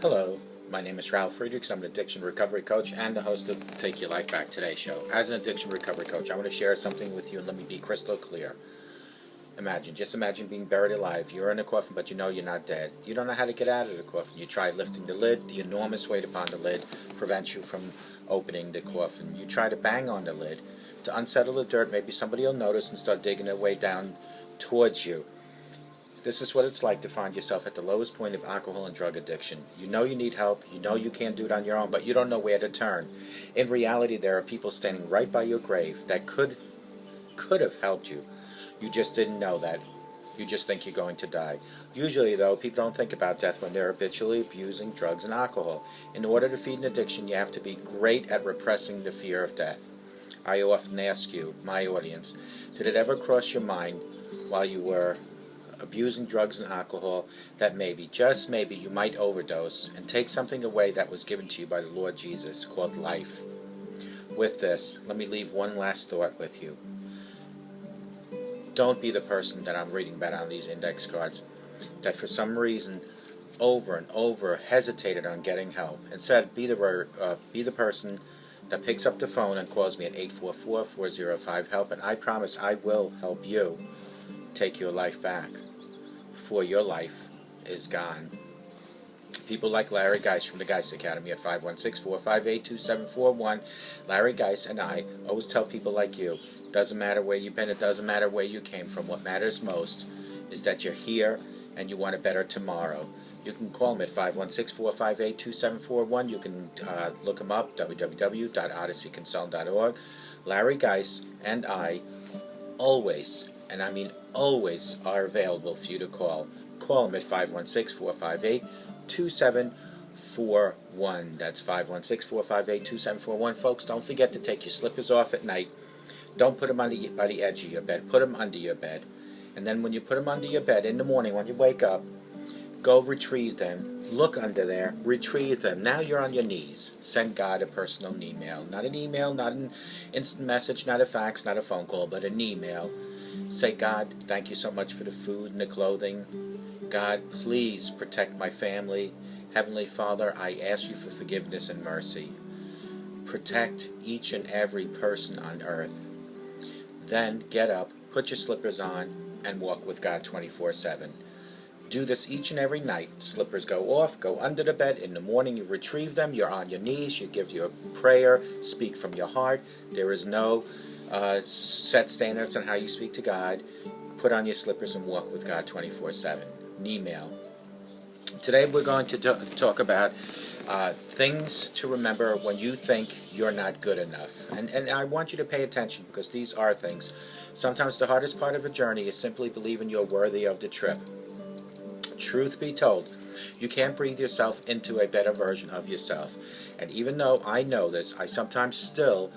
Hello, my name is Ralf Friedrichs. I'm an addiction recovery coach and the host of Take Your Life Back Today show. As an addiction recovery coach, I want to share something with you, and let me be crystal clear. Just imagine being buried alive. You're in a coffin, but you know you're not dead. You don't know how to get out of the coffin. You try lifting the lid. The enormous weight upon the lid prevents you from opening the coffin. You try to bang on the lid to unsettle the dirt. Maybe somebody will notice and start digging their way down towards you. This is what it's like to find yourself at the lowest point of alcohol and drug addiction. You know you need help, you know you can't do it on your own, but you don't know where to turn. In reality, there are people standing right by your grave that could have helped you. You just didn't know that. You just think you're going to die. Usually, though, people don't think about death when they're habitually abusing drugs and alcohol. In order to feed an addiction, you have to be great at repressing the fear of death. I often ask you, my audience, did it ever cross your mind while you were abusing drugs and alcohol that maybe, just maybe, you might overdose and take something away that was given to you by the Lord Jesus, called life? With this, let me leave one last thought with you. Don't be the person that I'm reading about on these index cards that for some reason over and over hesitated on getting help. Instead, be the person that picks up the phone and calls me at 844-405-HELP, and I promise I will help you take your life back before your life is gone. People like Larry Geis from the Geis Academy at 516-458-2741. Larry Geis and I always tell people like you, doesn't matter where you've been, it doesn't matter where you came from. What matters most is that you're here and you want a better tomorrow. You can call him at 516-458-2741. You can look him up, www.odysseyconsult.org. Larry Geis and I always, and I mean always, are available for you to call. Call him at 516-458-2741. That's 516-458-2741. Folks, don't forget to take your slippers off at night. Don't put them by the edge of your bed. Put them under your bed. And then when you put them under your bed in the morning when you wake up, go retrieve them. Look under there. Retrieve them. Now you're on your knees. Send God a personal email. Not an email, not an instant message, not a fax, not a phone call, but an email. Say, God, thank you so much for the food and the clothing. God, please protect my family. Heavenly Father, I ask you for forgiveness and mercy. Protect each and every person on earth. Then get up, put your slippers on, and walk with God 24/7. Do this each and every night. Slippers go off, go under the bed. In the morning you retrieve them, you're on your knees, you give your prayer, speak from your heart. There is no set standards on how you speak to God. Put on your slippers and walk with God 24/7. An email. Today we're going to talk about things to remember when you think you're not good enough. And I want you to pay attention, because these are things. Sometimes the hardest part of a journey is simply believing you're worthy of the trip. Truth be told, you can't breathe yourself into a better version of yourself. And even though I know this, I sometimes still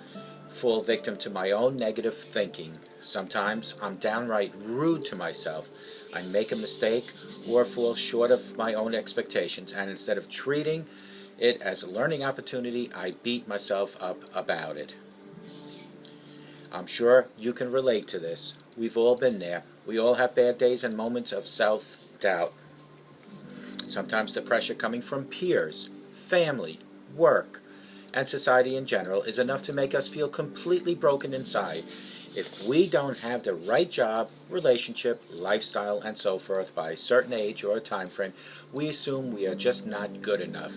fall victim to my own negative thinking. Sometimes I'm downright rude to myself. I make a mistake or fall short of my own expectations, and instead of treating it as a learning opportunity, I beat myself up about it. I'm sure you can relate to this. We've all been there. We all have bad days and moments of self-doubt. Sometimes the pressure coming from peers, family, work, and society in general is enough to make us feel completely broken inside. If we don't have the right job, relationship, lifestyle, and so forth by a certain age or a time frame, we assume we are just not good enough.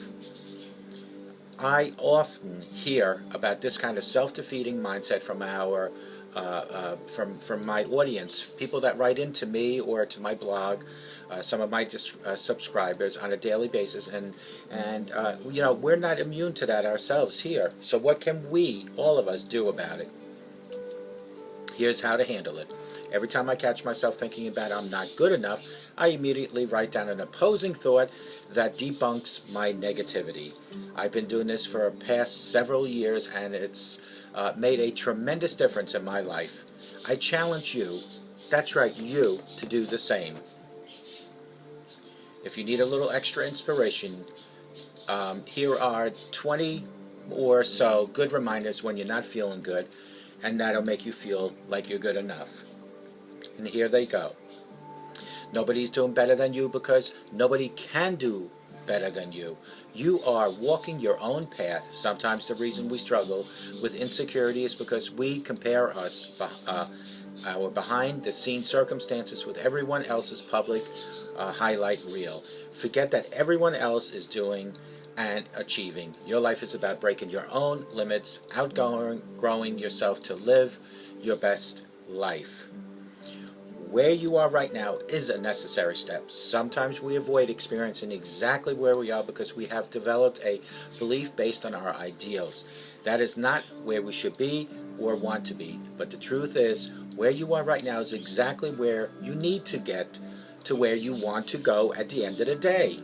I often hear about this kind of self-defeating mindset from from my audience, people that write into me or to my blog, some of my subscribers on a daily basis, and you know, we're not immune to that ourselves here. So what can we, all of us, do about it? Here's how to handle it. Every time I catch myself thinking about I'm not good enough, I immediately write down an opposing thought that debunks my negativity. I've been doing this for the past several years, and it's made a tremendous difference in my life. I challenge you, that's right, you, to do the same. If you need a little extra inspiration, here are 20 or so good reminders when you're not feeling good, and that'll make you feel like you're good enough. And here they go. Nobody's doing better than you because nobody can do better than you. You are walking your own path. Sometimes the reason we struggle with insecurity is because we compare our behind-the-scenes circumstances with everyone else's public highlight reel. Forget that everyone else is doing and achieving. Your life is about breaking your own limits, outgrowing yourself to live your best life. Where you are right now is a necessary step. Sometimes we avoid experiencing exactly where we are because we have developed a belief based on our ideals. That is not where we should be or want to be. But the truth is, where you are right now is exactly where you need to get to where you want to go at the end of the day.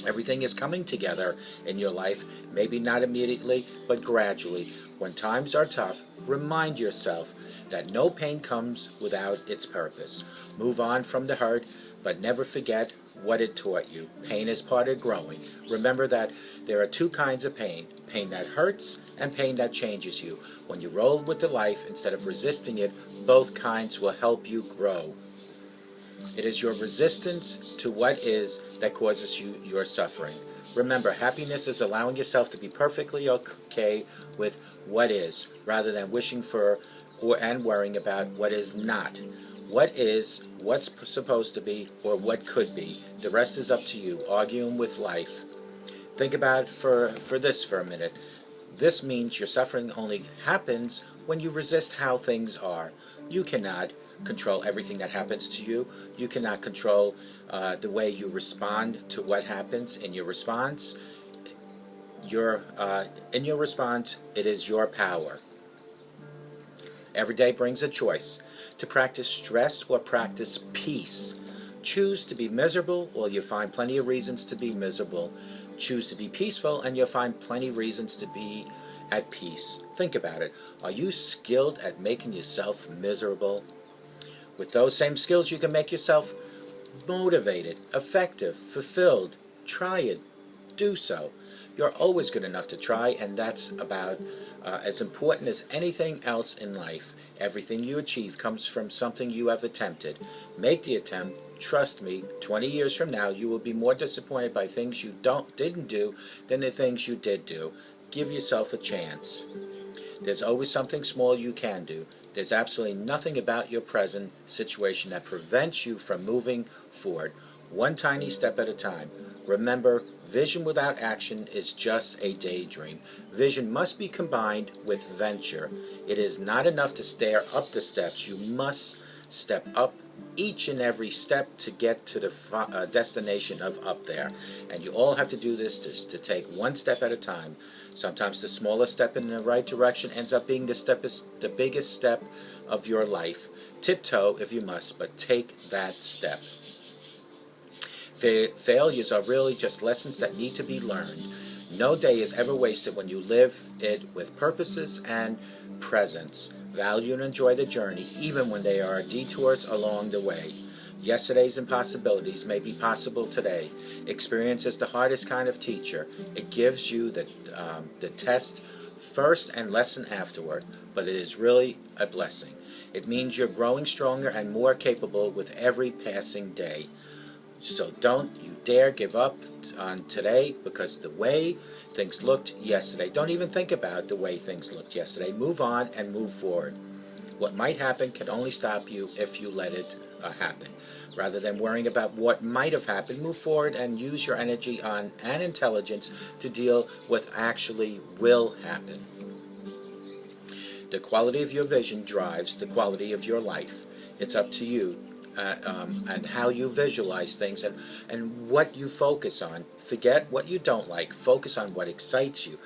Everything is coming together in your life, maybe not immediately, but gradually. When times are tough, remind yourself that no pain comes without its purpose. Move on from the hurt, but never forget what it taught you. Pain is part of growing. Remember that there are two kinds of pain: pain that hurts and pain that changes you. When you roll with the life instead of resisting it, both kinds will help you grow. It is your resistance to what is that causes you your suffering. Remember, happiness is allowing yourself to be perfectly okay with what is, rather than wishing for and worrying about what is not. What is, what's supposed to be, or what could be. The rest is up to you, arguing with life. Think about for this for a minute. This means your suffering only happens when you resist how things are. You cannot control everything that happens to you. You cannot control the way you respond to what happens. In your response, it is your power. Every day brings a choice: to practice stress or practice peace. Choose to be miserable, or you'll find plenty of reasons to be miserable. Choose to be peaceful, and you'll find plenty of reasons to be at peace. Think about it. Are you skilled at making yourself miserable? With those same skills, you can make yourself motivated, effective, fulfilled. Try it. Do so. You're always good enough to try, and that's about as important as anything else in life. Everything you achieve comes from something you have attempted. Make the attempt. Trust me, 20 years from now, you will be more disappointed by things you didn't do than the things you did do. Give yourself a chance. There's always something small you can do. There's absolutely nothing about your present situation that prevents you from moving forward, one tiny step at a time. Remember, vision without action is just a daydream. Vision must be combined with venture. It is not enough to stare up the steps. You must step up each and every step to get to the destination of up there. And you all have to do this to take one step at a time. Sometimes the smallest step in the right direction ends up being the biggest step of your life. Tiptoe if you must, but take that step. Failures are really just lessons that need to be learned. No day is ever wasted when you live it with purposes and presence. Value and enjoy the journey, even when there are detours along the way. Yesterday's impossibilities may be possible today. Experience is the hardest kind of teacher. It gives you the test first and lesson afterward, but it is really a blessing. It means you're growing stronger and more capable with every passing day. So don't you dare give up on today because the way things looked yesterday. Don't even think about the way things looked yesterday. Move on and move forward. What might happen can only stop you if you let it happen. Rather than worrying about what might have happened, move forward and use your energy and intelligence to deal with actually will happen. The quality of your vision drives the quality of your life. It's up to you and how you visualize things and what you focus on. Forget what you don't like. Focus on what excites you.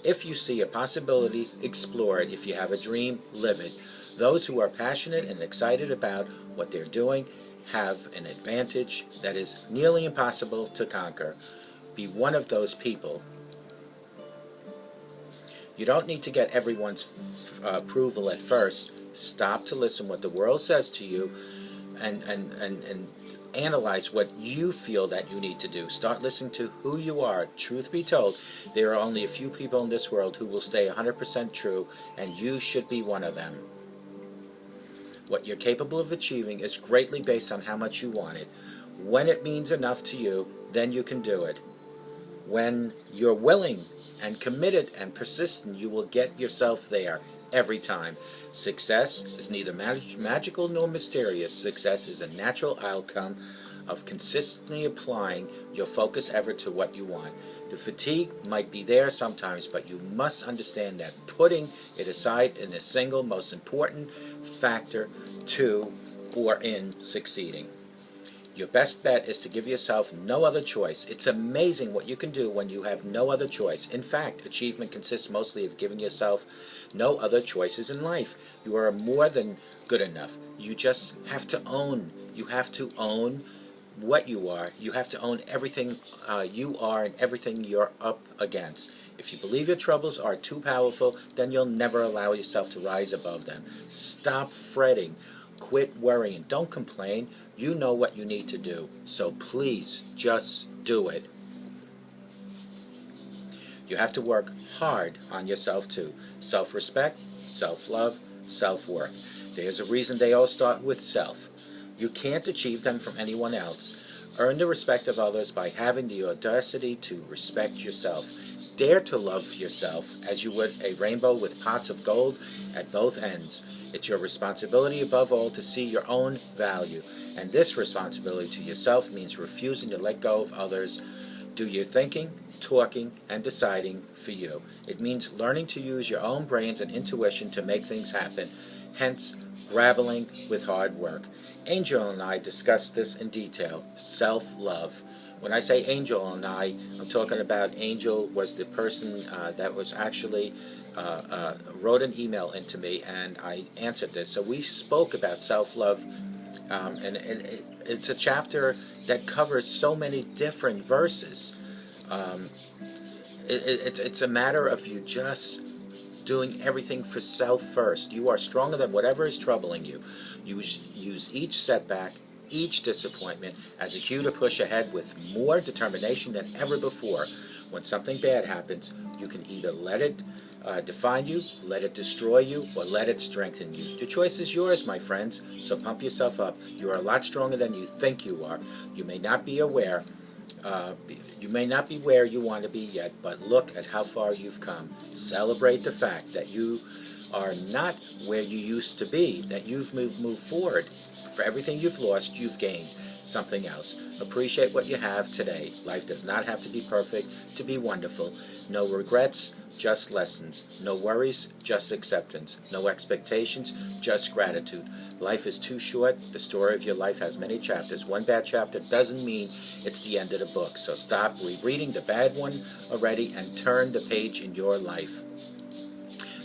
If you see a possibility, explore it. If you have a dream, live it. Those who are passionate and excited about what they're doing have an advantage that is nearly impossible to conquer. Be one of those people. You don't need to get everyone's approval at first. Stop to listen what the world says to you and analyze what you feel that you need to do. Start listening to who you are. Truth be told, there are only a few people in this world who will stay 100% true, and you should be one of them. What you're capable of achieving is greatly based on how much you want it. When it means enough to you, then you can do it. When you're willing and committed and persistent, you will get yourself there every time. Success is neither magical nor mysterious. Success is a natural outcome of consistently applying your focus effort to what you want. The fatigue might be there sometimes, but you must understand that putting it aside is the single most important factor to or in succeeding. Your best bet is to give yourself no other choice. It's amazing what you can do when you have no other choice. In fact, achievement consists mostly of giving yourself no other choices in life. You are more than good enough. You just have to own. You have to own what you are. You have to own everything you are and everything you're up against. If you believe your troubles are too powerful, then you'll never allow yourself to rise above them. Stop fretting. Quit worrying. Don't complain. You know what you need to do. So please, just do it. You have to work hard on yourself too. Self-respect, self-love, self-worth. There's a reason they all start with self. You can't achieve them from anyone else. Earn the respect of others by having the audacity to respect yourself. Dare to love yourself as you would a rainbow with pots of gold at both ends. It's your responsibility above all to see your own value. And this responsibility to yourself means refusing to let go of others. Do your thinking, talking, and deciding for you. It means learning to use your own brains and intuition to make things happen, hence grappling with hard work. Angel and I discussed this in detail, self-love. When I say Angel and I, I'm talking about Angel was the person that was actually wrote an email into me, and I answered this. So we spoke about self-love, and it's a chapter that covers so many different verses. It's a matter of you just doing everything for self first. You are stronger than whatever is troubling you. Use each setback, each disappointment as a cue to push ahead with more determination than ever before. When something bad happens, you can either let it define you, let it destroy you, or let it strengthen you. The choice is yours, my friends, so pump yourself up. You are a lot stronger than you think you are. You may not be aware, you may not be where you want to be yet, but look at how far you've come. Celebrate the fact that you are not where you used to be, that you've moved forward. For everything you've lost, you've gained something else. Appreciate what you have today. Life does not have to be perfect to be wonderful. No regrets, just lessons. No worries, just acceptance. No expectations, just gratitude. Life is too short. The story of your life has many chapters. One bad chapter doesn't mean it's the end of the book. So stop rereading the bad one already and turn the page in your life.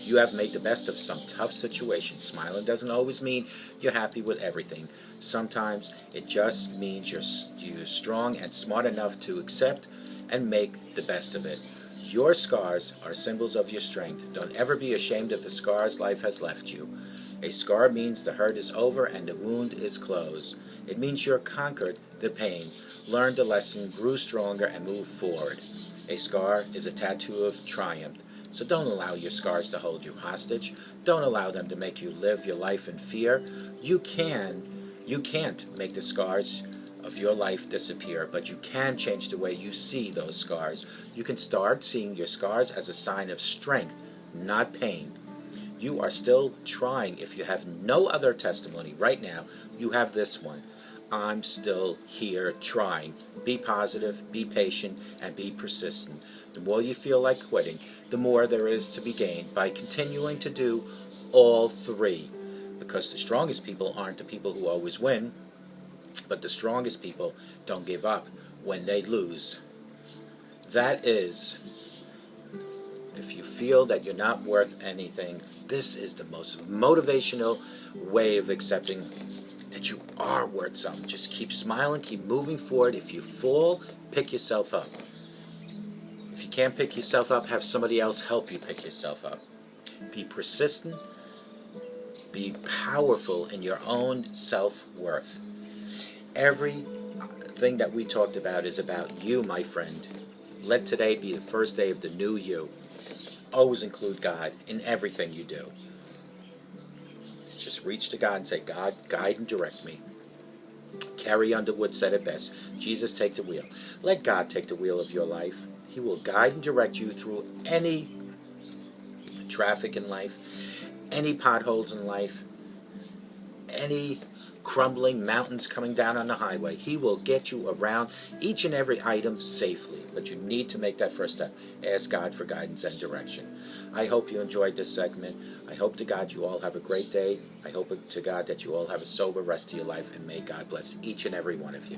You have made the best of some tough situations. Smiling doesn't always mean you're happy with everything. Sometimes it just means you're strong and smart enough to accept and make the best of it. Your scars are symbols of your strength. Don't ever be ashamed of the scars life has left you. A scar means the hurt is over and the wound is closed. It means you're conquered the pain, learned the lesson, grew stronger, and moved forward. A scar is a tattoo of triumph. So don't allow your scars to hold you hostage. Don't allow them to make you live your life in fear. You can't make the scars of your life disappear, but you can change the way you see those scars. You can start seeing your scars as a sign of strength, not pain. You are still trying. If you have no other testimony right now, you have this one. I'm still here trying. Be positive, be patient, and be persistent. The more you feel like quitting, the more there is to be gained by continuing to do all three. Because the strongest people aren't the people who always win, but the strongest people don't give up when they lose. That is, if you feel that you're not worth anything, this is the most motivational way of accepting that you are worth something. Just keep smiling, keep moving forward. If you fall, pick yourself up. If you can't pick yourself up, have somebody else help you pick yourself up. Be persistent. Be powerful in your own self-worth. Everything that we talked about is about you, my friend. Let today be the first day of the new you. Always include God in everything you do. Just reach to God and say, God, guide and direct me. Carrie Underwood said it best. Jesus, take the wheel. Let God take the wheel of your life. He will guide and direct you through any traffic in life, any potholes in life, any crumbling mountains coming down on the highway. He will get you around each and every item safely. But you need to make that first step. Ask God for guidance and direction. I hope you enjoyed this segment. I hope to God you all have a great day. I hope to God that you all have a sober rest of your life, and may God bless each and every one of you.